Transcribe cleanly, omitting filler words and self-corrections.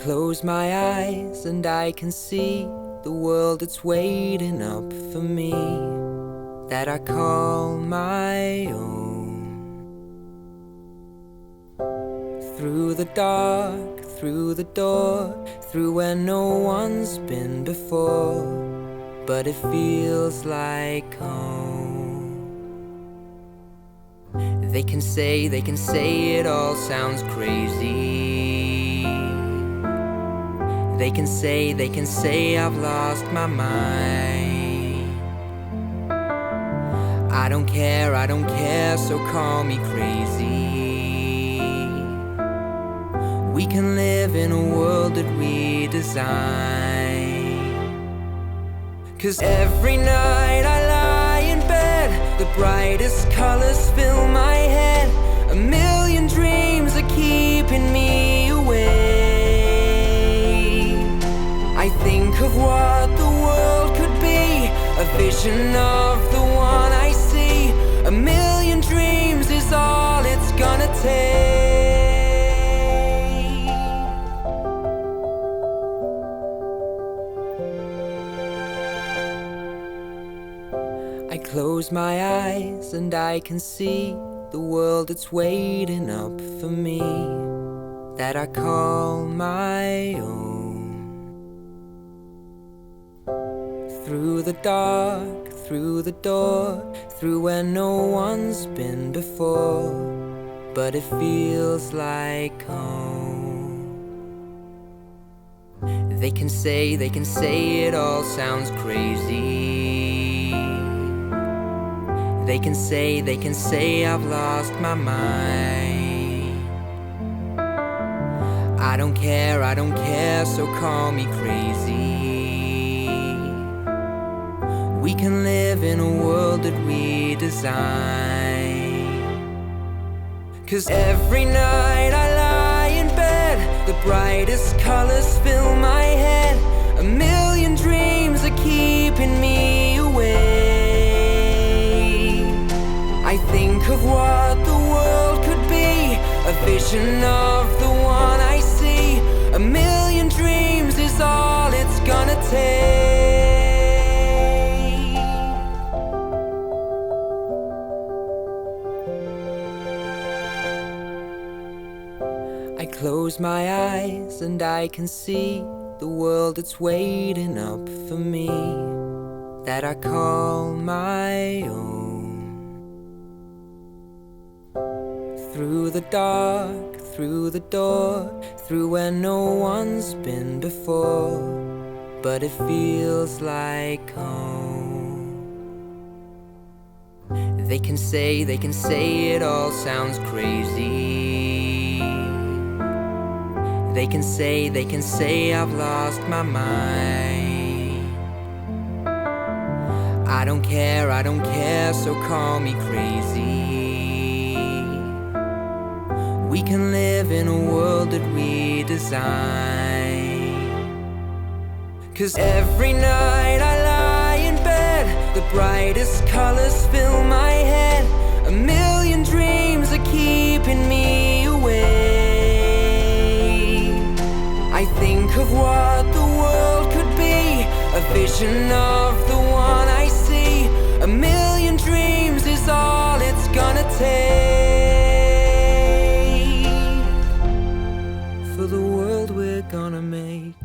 close my eyes and I can see the world that's waiting up for me, that I call my own. Through the dark, through the door, through where no one's been before, but it feels like home. They can say it all sounds crazy. They can say I've lost my mind. I don't care, so call me crazy. We can live in a world that we design. 'Cause every night I lie in bed, the brightest colors fill my head. A million dreams are keeping me awake. I think of what the world could be, a vision of the one I see. A million dreams is all it's gonna take. I close my eyes and I can see the world that's waiting up for me, that I call my own. Through the dark, through the door, through where no one's been before, but it feels like home. They can say it all sounds crazy. They can say I've lost my mind. I don't care, so call me crazy. We can live in a world that we design. 'Cause every night I lie in bed, the brightest colors fill my head. A million dreams are keeping me awake. I think of what the world could be, a vision of the one I see. A million dreams is all it's gonna take. I close my eyes and I can see the world that's waiting up for me, that I call my own. Through the dark, through the door, through where no one's been before, but it feels like home. They can say it all sounds crazy. They can say I've lost my mind. I don't care, so call me crazy. We can live in a world that we design. 'Cause every night I lie in bed, the brightest colors fill my head. A million dreams are keeping me awake. I think of what the world could be, a vision of the one I see. A million dreams is all it's gonna take, for the world we're gonna make.